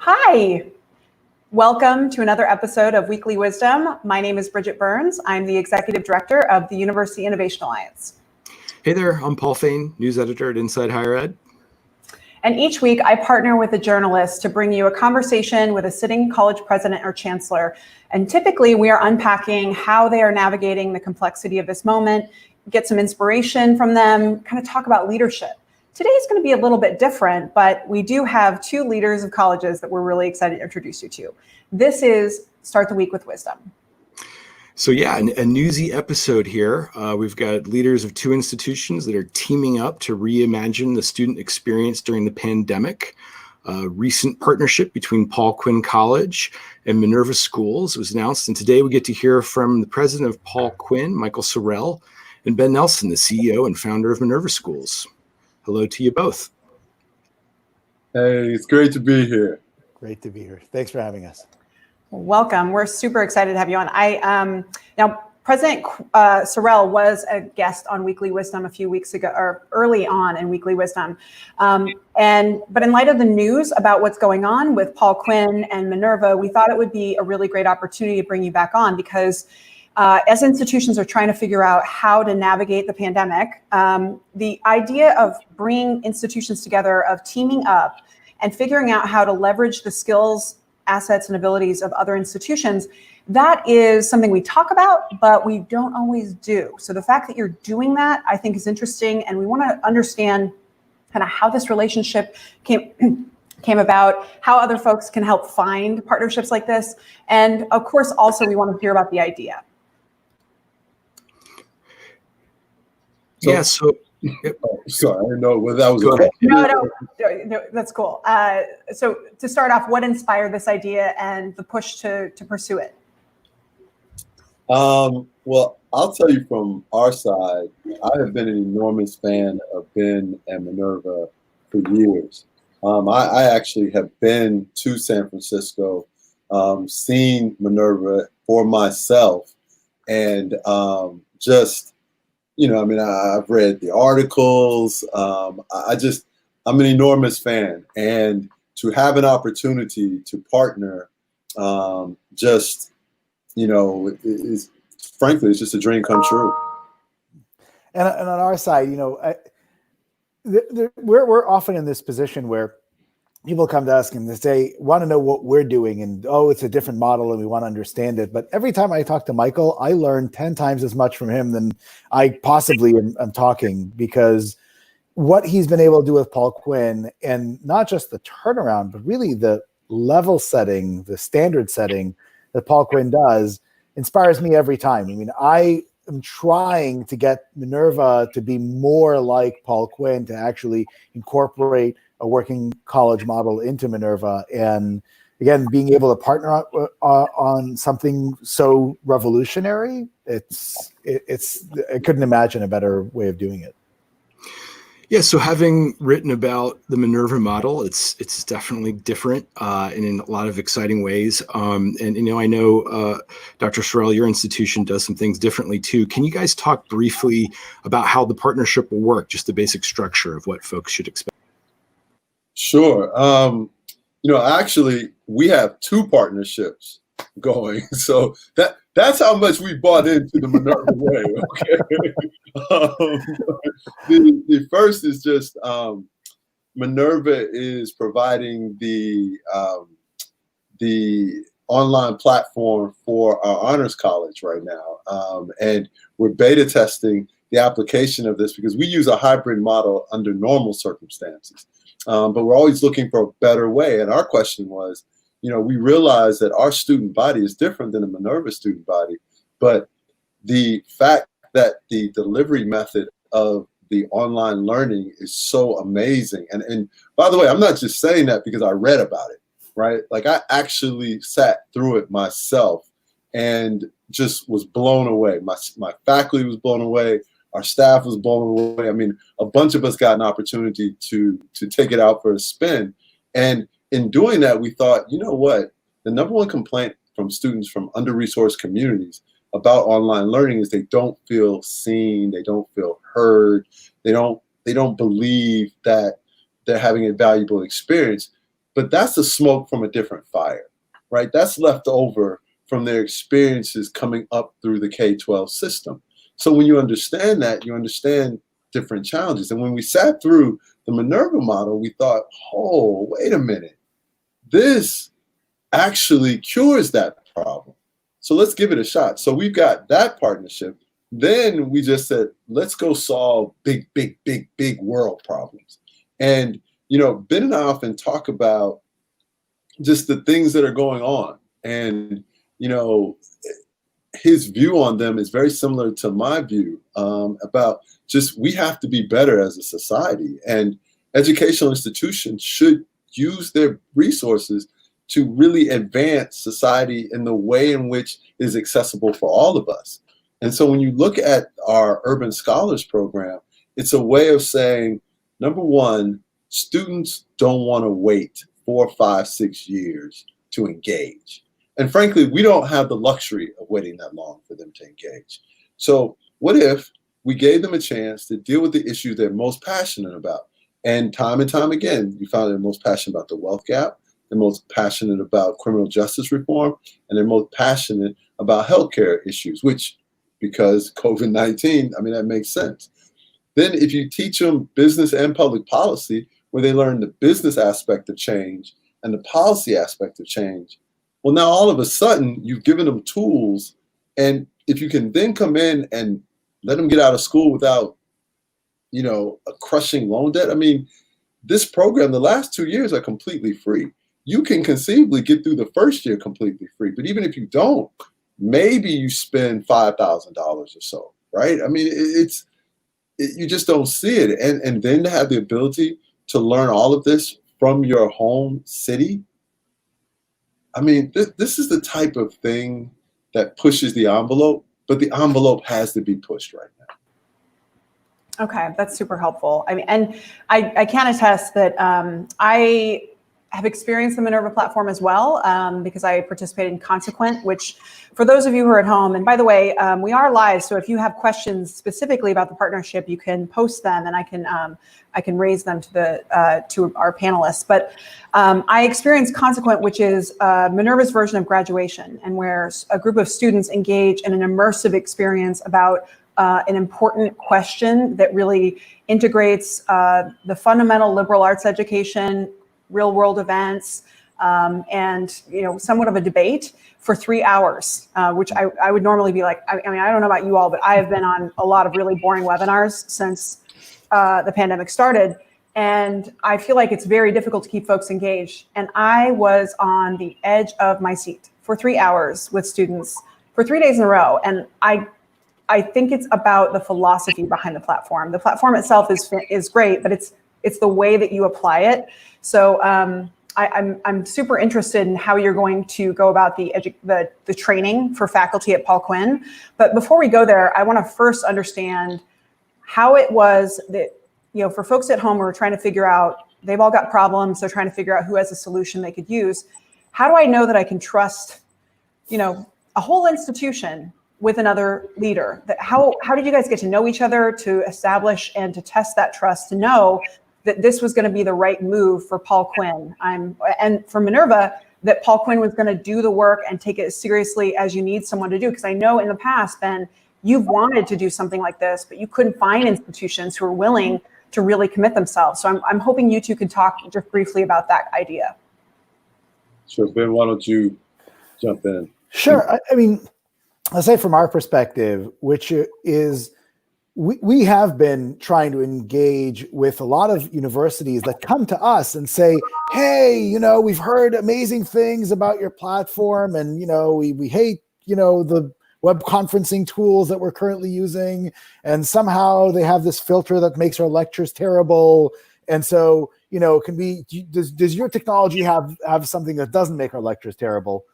Hi, welcome to another episode of Weekly Wisdom. My name is Bridget Burns. I'm the Executive Director of the University Innovation Alliance. Hey there, I'm Paul Fain, News Editor at Inside Higher Ed. And each week I partner with a journalist to bring you a conversation with a sitting college president or chancellor. And typically we are unpacking how they are navigating the complexity of this moment, get some inspiration from them, kind of talk about leadership. Today is going to be a little bit different, but we do have two leaders of colleges that we're really excited to introduce you to. This is Start the Week with Wisdom. So yeah, a newsy episode here. We've got leaders of two institutions that are teaming up to reimagine the student experience during the pandemic. A recent partnership between Paul Quinn College and Minerva Schools was announced, and today we get to hear from the president of Paul Quinn, Michael Sorrell, and Ben Nelson, the CEO and founder of Minerva Schools. Hello to you both. Hey, it's great to be here. Great to be here. Thanks for having us. Welcome. We're super excited to have you on. Now, President Sorrell was a guest on Weekly Wisdom a few weeks ago, or early on in Weekly Wisdom. But in light of the news about what's going on with Paul Quinn and Minerva, we thought it would be a really great opportunity to bring you back on because as institutions are trying to figure out how to navigate the pandemic, the idea of bringing institutions together, of teaming up and figuring out how to leverage the skills, assets, and abilities of other institutions, that is something we talk about, but we don't always do. So the fact that you're doing that, I think, is interesting, and we want to understand kind of how this relationship came about, how other folks can help find partnerships like this, and of course, also we want to hear about the idea. Yeah, so sorry, I didn't know whether that was No, that's cool. So to start off, what inspired this idea and the push to pursue it? Well, I'll tell you from our side, I have been an enormous fan of Ben and Minerva for years. I actually have been to San Francisco, seen Minerva for myself, and just, you know, I mean, I've read the articles. I'm an enormous fan, and to have an opportunity to partner, just, you know, is frankly, it's just a dream come true. And on our side, you know, we're often in this position where people come to us and they say, want to know what we're doing, and it's a different model and we want to understand it. But every time I talk to Michael, I learn 10 times as much from him than I possibly am talking, because what he's been able to do with Paul Quinn, and not just the turnaround, but really the level setting, the standard setting that Paul Quinn does, inspires me every time. I mean, I am trying to get Minerva to be more like Paul Quinn, to actually incorporate a working college model into Minerva, and again, being able to partner on something so revolutionary, I couldn't imagine a better way of doing it. Yeah, so having written about the Minerva model, it's definitely different and in a lot of exciting ways. And you know, I know Dr. Sorrell, your institution does some things differently too. Can you guys talk briefly about how the partnership will work, just the basic structure of what folks should expect? Sure. You know, actually, we have two partnerships going. So that's how much we bought into the Minerva way. Okay. The first is just Minerva is providing the online platform for our honors college right now, and we're beta testing the application of this because we use a hybrid model under normal circumstances. But we're always looking for a better way. And our question was, you know, we realize that our student body is different than a Minerva student body, but the fact that the delivery method of the online learning is so amazing. And by the way, I'm not just saying that because I read about it, right? Like, I actually sat through it myself and just was blown away. My faculty was blown away. Our staff was blown away. I mean, a bunch of us got an opportunity to take it out for a spin. And in doing that, we thought, you know what? The number one complaint from students from under-resourced communities about online learning is they don't feel seen, they don't feel heard, they don't believe that they're having a valuable experience. but that's the smoke from a different fire, right? That's left over from their experiences coming up through the K-12 system. So when you understand that, you understand different challenges. And when we sat through the Minerva model, we thought, oh, wait a minute, this actually cures that problem. So let's give it a shot. So we've got that partnership. Then we just said, let's go solve big, big, big, big world problems. And, you know, Ben and I often talk about just the things that are going on. And, you know, his view on them is very similar to my view about just we have to be better as a society. And educational institutions should use their resources to really advance society in the way in which is accessible for all of us. And so when you look at our Urban Scholars Program, it's a way of saying, number one, students don't want to wait 4, 5, 6 years to engage. And frankly, we don't have the luxury of waiting that long for them to engage. So what if we gave them a chance to deal with the issues they're most passionate about? And time again, you found they're most passionate about the wealth gap, they're most passionate about criminal justice reform, and they're most passionate about healthcare issues, which, because COVID-19, I mean, that makes sense. Then if you teach them business and public policy, where they learn the business aspect of change and the policy aspect of change, well, now all of a sudden you've given them tools. And if you can then come in and let them get out of school without, you know, a crushing loan debt. I mean, this program, the last 2 years are completely free. You can conceivably get through the first year completely free. But even if you don't, maybe you spend $5,000 or so, right? I mean, you just don't see it. And then to have the ability to learn all of this from your home city, I mean, this is the type of thing that pushes the envelope, but the envelope has to be pushed right now. Okay, that's super helpful. I mean, and I can attest that I have experienced the Minerva platform as well, because I participated in Consequent, which for those of you who are at home, and by the way, we are live, so if you have questions specifically about the partnership, you can post them and I can raise them to our panelists. But I experienced Consequent, which is Minerva's version of graduation, and where a group of students engage in an immersive experience about an important question that really integrates the fundamental liberal arts education, real world events, and, you know, somewhat of a debate for 3 hours, which I would normally be like, I mean, I don't know about you all, but I have been on a lot of really boring webinars since the pandemic started. And I feel like it's very difficult to keep folks engaged. And I was on the edge of my seat for 3 hours with students for 3 days in a row. And I think it's about the philosophy behind the platform. The platform itself is great, but it's the way that you apply it. So I'm super interested in how you're going to go about the training for faculty at Paul Quinn. But before we go there, I want to first understand how it was that, you know, for folks at home who are trying to figure out, they've all got problems, they're trying to figure out who has a solution they could use. How do I know that I can trust, you know, a whole institution with another leader? How did you guys get to know each other, to establish and to test that trust, to know that this was going to be the right move for Paul Quinn, and for Minerva, that Paul Quinn was going to do the work and take it as seriously as you need someone to do? Because I know in the past, Ben, you've wanted to do something like this, but you couldn't find institutions who are willing to really commit themselves. So I'm hoping you two could talk just briefly about that idea. Sure, Ben, why don't you jump in? Sure. I mean, I'll say from our perspective, which is we have been trying to engage with a lot of universities that come to us and say, hey, you know, we've heard amazing things about your platform, and, you know, we hate, you know, the web conferencing tools that we're currently using, and somehow they have this filter that makes our lectures terrible. And so, you know, does your technology have something that doesn't make our lectures terrible?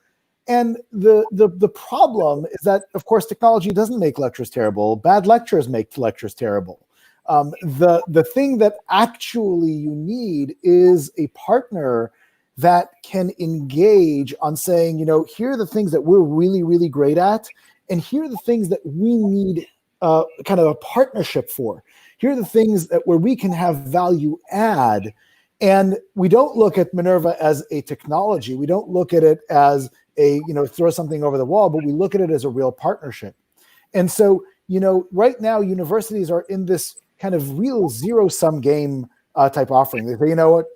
And the problem is that, of course, technology doesn't make lectures terrible. Bad lectures make lectures terrible. The thing that actually you need is a partner that can engage on saying, you know, here are the things that we're really, really great at, and here are the things that we need kind of a partnership for. Here are the things that where we can have value add. And we don't look at Minerva as a technology. We don't look at it as a, throw something over the wall, but we look at it as a real partnership. And so, right now, universities are in this kind of real zero-sum game type offering. They say, you know what,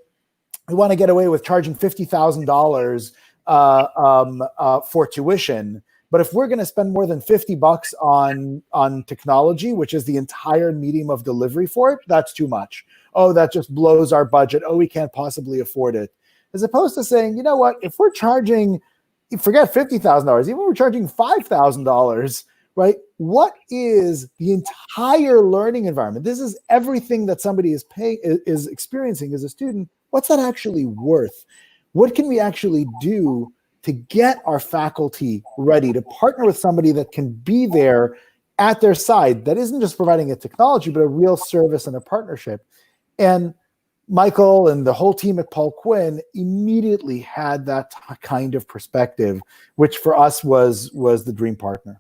we want to get away with charging $50,000 for tuition. But if we're going to spend more than $50 on technology, which is the entire medium of delivery for it, that's too much. Oh, that just blows our budget. Oh, we can't possibly afford it. As opposed to saying, you know what, if we're charging, forget $50,000, even if we're charging $5,000, right? What is the entire learning environment? This is everything that somebody is experiencing as a student. What's that actually worth? What can we actually do to get our faculty ready to partner with somebody that can be there at their side, that isn't just providing a technology, but a real service and a partnership? And Michael and the whole team at Paul Quinn immediately had that kind of perspective, which for us was the dream partner.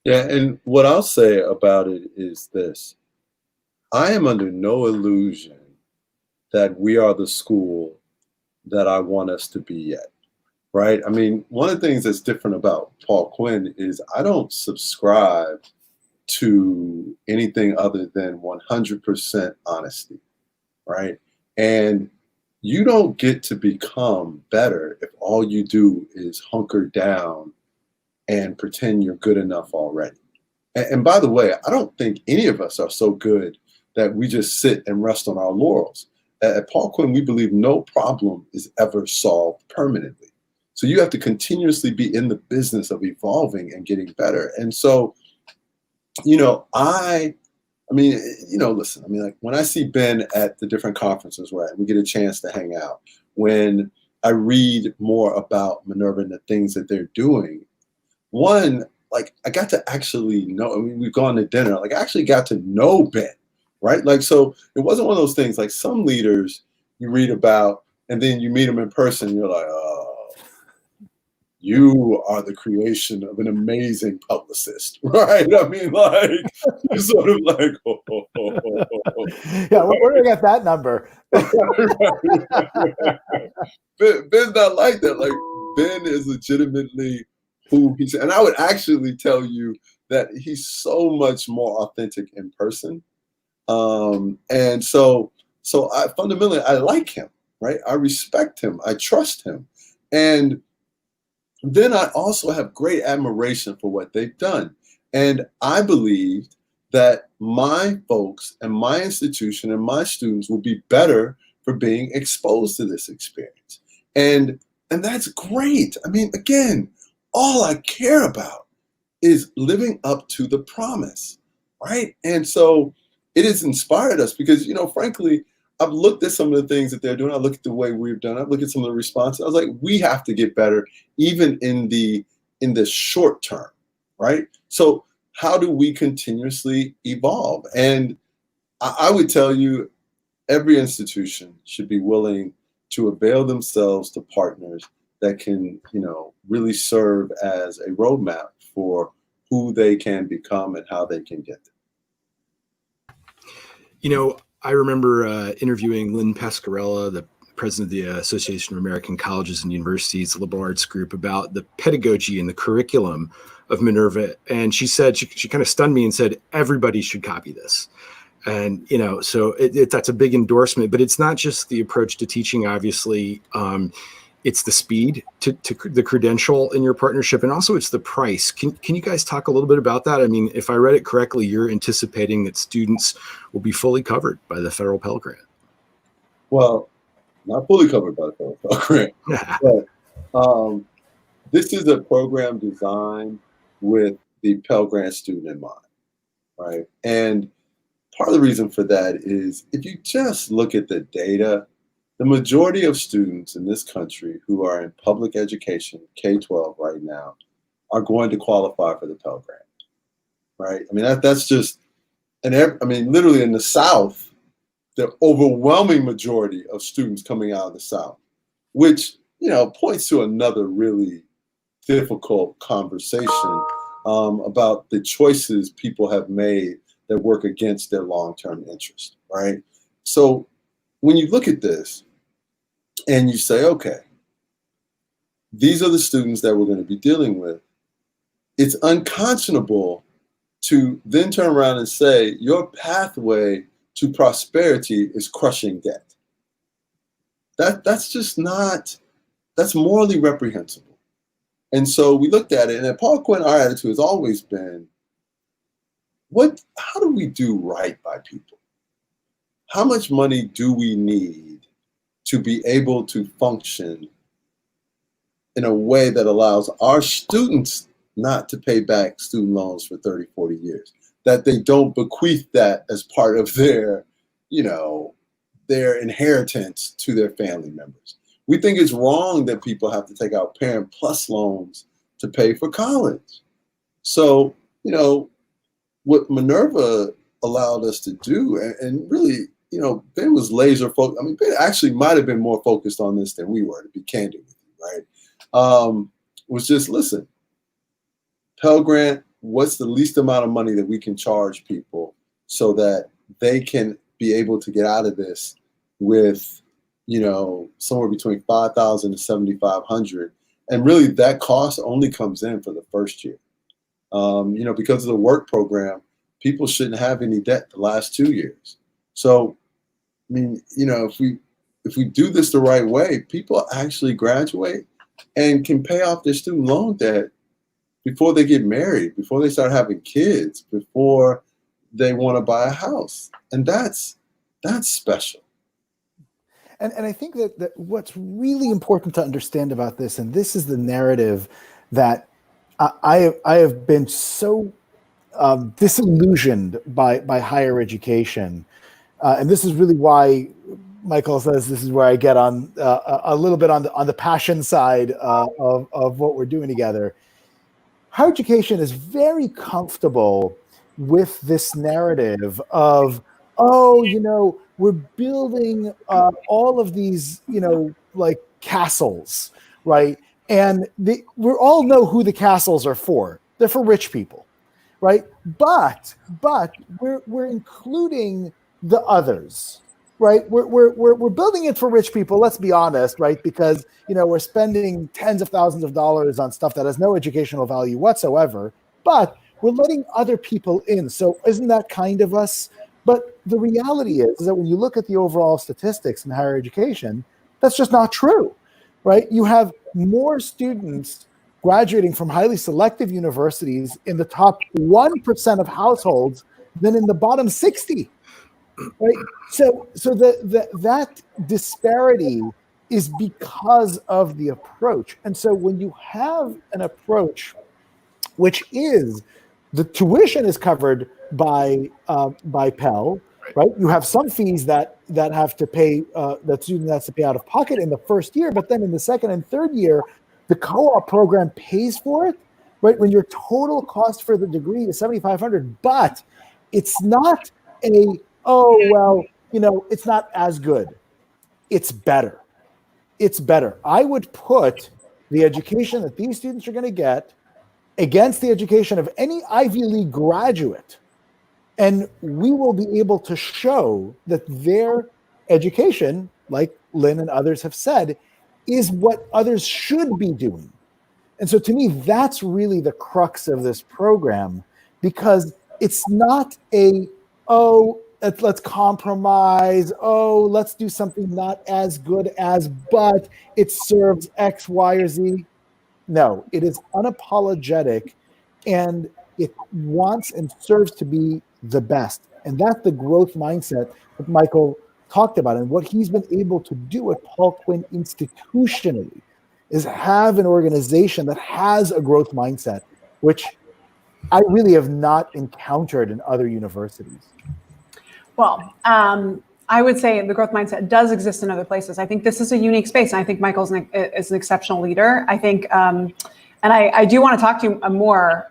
Yeah, and what I'll say about it is this. I am under no illusion that we are the school that I want us to be yet, right? I mean, one of the things that's different about Paul Quinn is I don't subscribe to anything other than 100% honesty, right? And you don't get to become better if all you do is hunker down and pretend you're good enough already. And by the way, I don't think any of us are so good that we just sit and rest on our laurels. At Paul Quinn, we believe no problem is ever solved permanently. So you have to continuously be in the business of evolving and getting better. And so, listen, like when I see Ben at the different conferences where we get a chance to hang out, when I read more about Minerva and the things that they're doing, one, like I got to actually know, we've gone to dinner, like I actually got to know Ben, right? Like, so it wasn't one of those things like some leaders you read about and then you meet them in person, you're like, oh, you are the creation of an amazing publicist, right? I mean, like, you're sort of like, Yeah, where do I get that number? Ben's not like that. Like, Ben is legitimately who he's, and I would actually tell you that he's so much more authentic in person. And so I fundamentally, I like him, right? I respect him. I trust him. And then I also have great admiration for what they've done. And I believed that my folks and my institution and my students will be better for being exposed to this experience. And that's great. I mean, again, all I care about is living up to the promise, right? And so it has inspired us because, frankly, I've looked at some of the things that they're doing. I look at the way we've done. I've looked at some of the responses. I was like, we have to get better, even in the short term, right? So how do we continuously evolve? And I would tell you, every institution should be willing to avail themselves to partners that can, really serve as a roadmap for who they can become and how they can get there. I remember interviewing Lynn Pescarella, the president of the Association of American Colleges and Universities, the liberal arts group, about the pedagogy and the curriculum of Minerva. And she said, she kind of stunned me and said, everybody should copy this. And, so that's a big endorsement, but it's not just the approach to teaching, obviously. It's the speed to the credential in your partnership, and also it's the price. Can you guys talk a little bit about that? I mean, if I read it correctly, you're anticipating that students will be fully covered by the federal Pell Grant. Well, not fully covered by the federal Pell Grant, but this is a program designed with the Pell Grant student in mind, right? And part of the reason for that is if you just look at the data, the majority of students in this country who are in public education, K-12 right now, are going to qualify for the Pell Grant, right? I mean, that's just, literally in the South, the overwhelming majority of students coming out of the South, which, points to another really difficult conversation about the choices people have made that work against their long-term interest, right? So when you look at this and you say, okay, these are the students that we're going to be dealing with, it's unconscionable to then turn around and say your pathway to prosperity is crushing debt. That's just not, that's morally reprehensible. And so we looked at it, and at Paul Quinn, our attitude has always been, how do we do right by people? How much money do we need to be able to function in a way that allows our students not to pay back student loans for 30, 40 years, that they don't bequeath that as part of their, their inheritance to their family members. We think it's wrong that people have to take out Parent Plus loans to pay for college. So, what Minerva allowed us to do, and really, Ben was laser focused. I mean, Ben actually might have been more focused on this than we were, to be candid with you, right? Was just, listen, Pell Grant, what's the least amount of money that we can charge people so that they can be able to get out of this with, somewhere between $5,000 to $7,500. And really that cost only comes in for the first year. Because of the work program, people shouldn't have any debt the last 2 years. So, I mean, if we do this the right way, people actually graduate and can pay off their student loan debt before they get married, before they start having kids, before they want to buy a house. And that's special. And I think that what's really important to understand about this, and this is the narrative that I have been so disillusioned by higher education, and this is really why Michael says this is where I get on a little bit on the passion side of what we're doing together. Higher education is very comfortable with this narrative of, we're building all of these, like castles, right? And we all know who the castles are for. They're for rich people, right? But we're including the others, right? We're building it for rich people. Let's be honest, right? Because we're spending tens of thousands of dollars on stuff that has no educational value whatsoever. But we're letting other people in. So isn't that kind of us? But the reality is that when you look at the overall statistics in higher education, that's just not true, right? You have more students graduating from highly selective universities in the top 1% of households than in the bottom 60, right? So that disparity is because of the approach. And so when you have an approach which is the tuition is covered by Pell, right? You have some fees that have to pay, that student has to pay out of pocket in the first year, but then in the second and third year, the co-op program pays for it, right? When your total cost for the degree is $7,500, but it's not it's not as good. It's better. It's better. I would put the education that these students are going to get against the education of any Ivy League graduate. And we will be able to show that their education, like Lynn and others have said, is what others should be doing. And so to me, that's really the crux of this program, because it's not let's compromise. Let's do something not as good as, but it serves X, Y, or Z. No, it is unapologetic, and it wants and serves to be the best. And that's the growth mindset that Michael talked about. And what he's been able to do at Paul Quinn institutionally is have an organization that has a growth mindset, which I really have not encountered in other universities. Well, I would say the growth mindset does exist in other places. I think this is a unique space, and I think Michael's is an exceptional leader. I think, and I do want to talk to you more.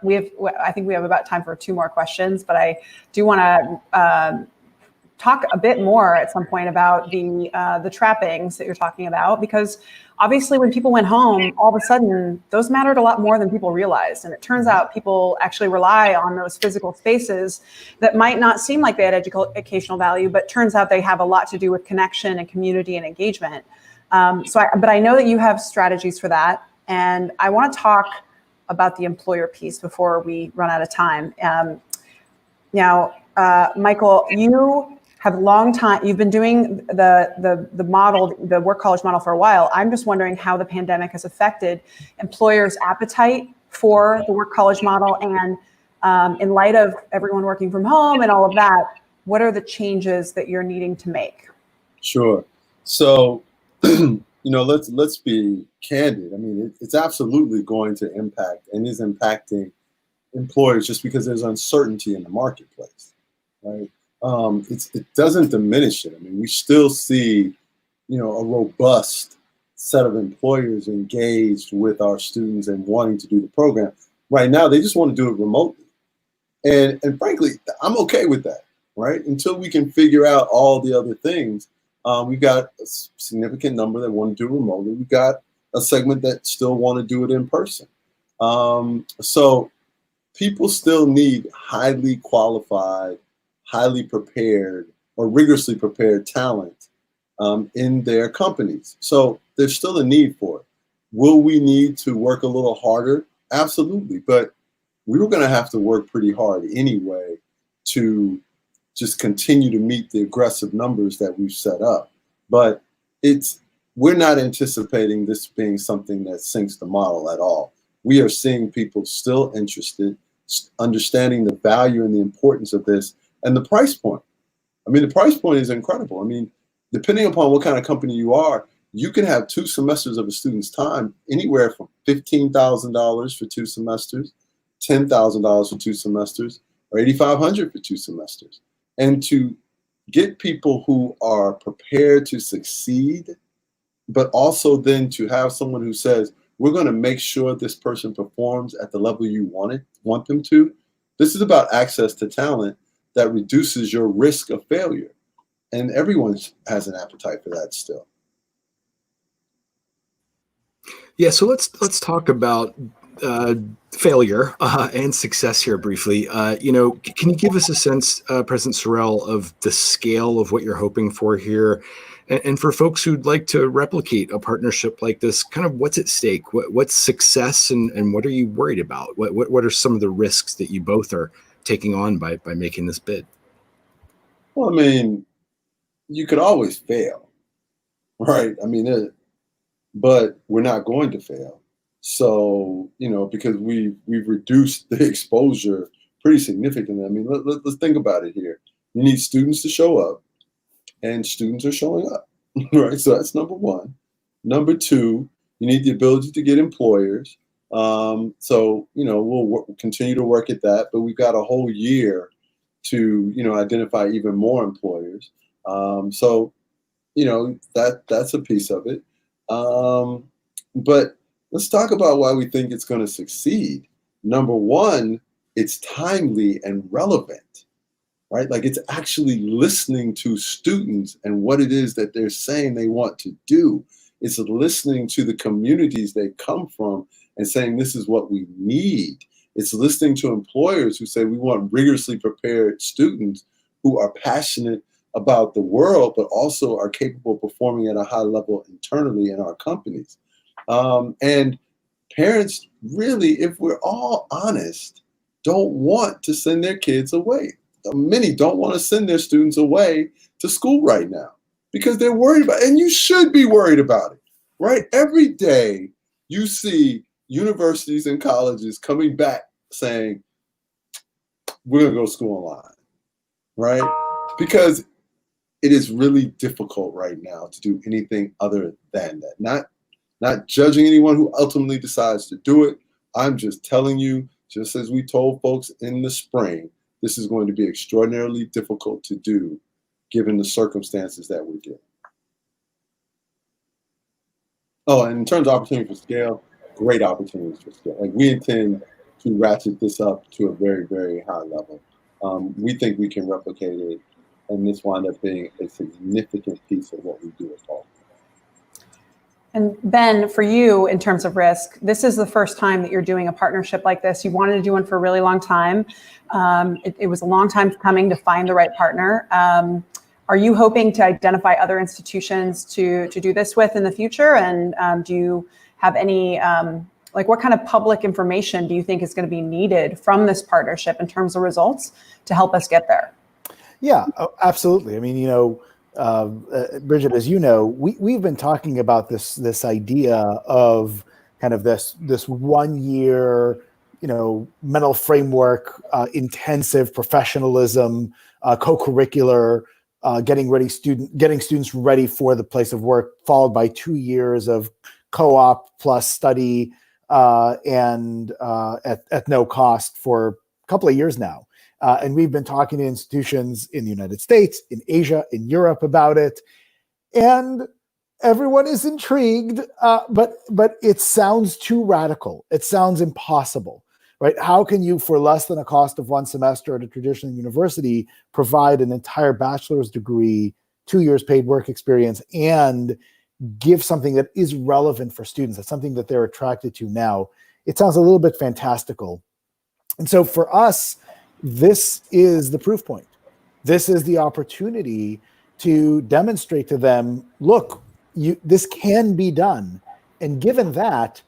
I think we have about time for 2 more questions, but I do want to talk a bit more at some point about the trappings that you're talking about, because obviously when people went home, all of a sudden those mattered a lot more than people realized. And it turns out people actually rely on those physical spaces that might not seem like they had educational value, but turns out they have a lot to do with connection and community and engagement. But I know that you have strategies for that. And I want to talk about the employer piece before we run out of time. Michael, you've been doing the model, the work college model for a while. I'm just wondering how the pandemic has affected employers' appetite for the work college model. And in light of everyone working from home and all of that, what are the changes that you're needing to make? Sure. So, let's be candid. I mean, it's absolutely going to impact and is impacting employers just because there's uncertainty in the marketplace, right? It doesn't diminish it. I mean, we still see, a robust set of employers engaged with our students and wanting to do the program. Right now, they just want to do it remotely. And frankly, I'm okay with that, right? Until we can figure out all the other things. We've got a significant number that want to do remotely. We've got a segment that still want to do it in person. So people still need highly qualified, highly prepared, or rigorously prepared talent in their companies. So there's still a need for it. Will we need to work a little harder? Absolutely. But we were going to have to work pretty hard anyway to just continue to meet the aggressive numbers that we've set up. But we're not anticipating this being something that sinks the model at all. We are seeing people still interested, understanding the value and the importance of this, and the price point. I mean, the price point is incredible. I mean, depending upon what kind of company you are, you can have 2 semesters of a student's time anywhere from $15,000 for 2 semesters, $10,000 for 2 semesters, or $8,500 for 2 semesters. And to get people who are prepared to succeed, but also then to have someone who says, we're going to make sure this person performs at the level you want them to. This is about access to talent that reduces your risk of failure. And everyone has an appetite for that still. Yeah, so let's talk about failure and success here briefly. Can you give us a sense, President Sorrell, of the scale of what you're hoping for here? And for folks who'd like to replicate a partnership like this, kind of what's at stake? What's success and what are you worried about? What are some of the risks that you both are taking on by making this bid? Well, I mean, you could always fail, right? I mean, but we're not going to fail. So, because we've reduced the exposure pretty significantly. I mean, let's think about it here. You need students to show up, and students are showing up, right? So that's number one. Number two, you need the ability to get employers. So, we'll continue to work at that, but we've got a whole year to, identify even more employers. So, that's a piece of it. But let's talk about why we think it's going to succeed. Number one, it's timely and relevant, right? Like it's actually listening to students and what it is that they're saying they want to do. It's listening to the communities they come from and saying, this is what we need. It's listening to employers who say, we want rigorously prepared students who are passionate about the world, but also are capable of performing at a high level internally in our companies. And parents really, if we're all honest, don't want to send their kids away. Many don't want to send their students away to school right now because they're worried about it. And you should be worried about it, right? Every day you see universities and colleges coming back saying, we're going to go to school online, right? Because it is really difficult right now to do anything other than that. Not judging anyone who ultimately decides to do it. I'm just telling you, just as we told folks in the spring, this is going to be extraordinarily difficult to do given the circumstances that we're in. Oh, and in terms of opportunity for scale, great opportunities for scale. Like we intend to ratchet this up to a very, very high level. We think we can replicate it and this wound up being a significant piece of what we do at Paul. And Ben, for you, in terms of risk, this is the first time that you're doing a partnership like this. You wanted to do one for a really long time. It was a long time coming to find the right partner. Are you hoping to identify other institutions to do this with in the future? And do you have any, what kind of public information do you think is going to be needed from this partnership in terms of results to help us get there? Yeah, absolutely. I mean, Bridget, as you know, we've been talking about this idea of kind of this 1 year, mental framework, intensive professionalism, co-curricular, getting students ready for the place of work, followed by 2 years of co-op plus study and at no cost for a couple of years now. And we've been talking to institutions in the United States, in Asia, in Europe about it. And everyone is intrigued, but it sounds too radical. It sounds impossible, right? How can you, for less than a cost of one semester at a traditional university, provide an entire bachelor's degree, 2 years paid work experience, and give something that is relevant for students? That's something that they're attracted to now. It sounds a little bit fantastical. And so for us, this is the proof point. This is the opportunity to demonstrate to them, look, this can be done. And given that,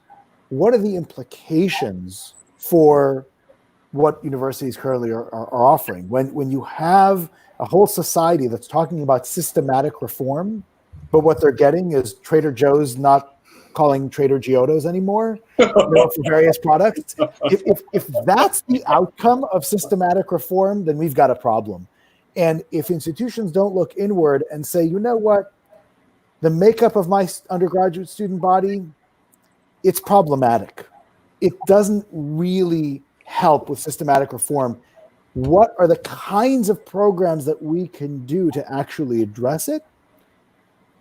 what are the implications for what universities currently are offering? When you have a whole society that's talking about systematic reform, but what they're getting is Trader Joe's not calling Trader Giotto's anymore for various products. If that's the outcome of systematic reform, then we've got a problem. And if institutions don't look inward and say, you know what, the makeup of my undergraduate student body, it's problematic. It doesn't really help with systematic reform. What are the kinds of programs that we can do to actually address it?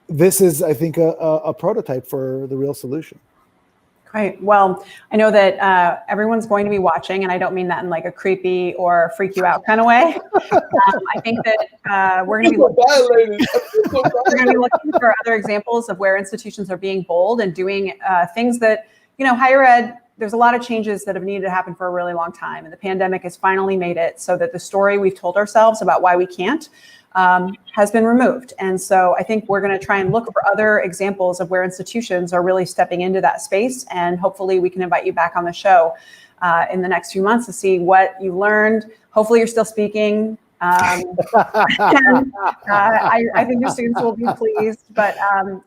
This is, I think, a prototype for the real solution. Great. Well, I know that everyone's going to be watching, and I don't mean that in like a creepy or freak you out kind of way. I think that we're going to be looking for other examples of where institutions are being bold and doing things that, higher ed, there's a lot of changes that have needed to happen for a really long time. And the pandemic has finally made it so that the story we've told ourselves about why we can't has been removed. And so I think we're going to try and look for other examples of where institutions are really stepping into that space. And hopefully we can invite you back on the show in the next few months to see what you learned. Hopefully you're still speaking. I think your students will be pleased. But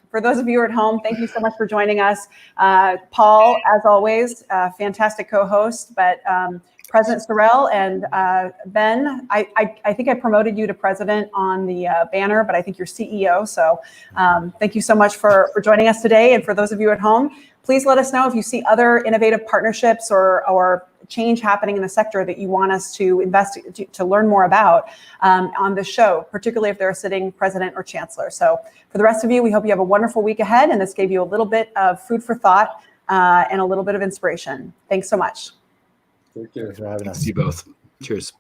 for those of you at home, thank you so much for joining us. Paul, as always, fantastic co-host, but President Sorrell and Ben, I think I promoted you to president on the banner, but I think you're CEO. So thank you so much for joining us today. And for those of you at home, please let us know if you see other innovative partnerships or change happening in the sector that you want us to investigate, to learn more about on this show, particularly if they're a sitting president or chancellor. So for the rest of you, we hope you have a wonderful week ahead. And this gave you a little bit of food for thought and a little bit of inspiration. Thanks so much. Take care. Thanks for having us. See you both. Cheers.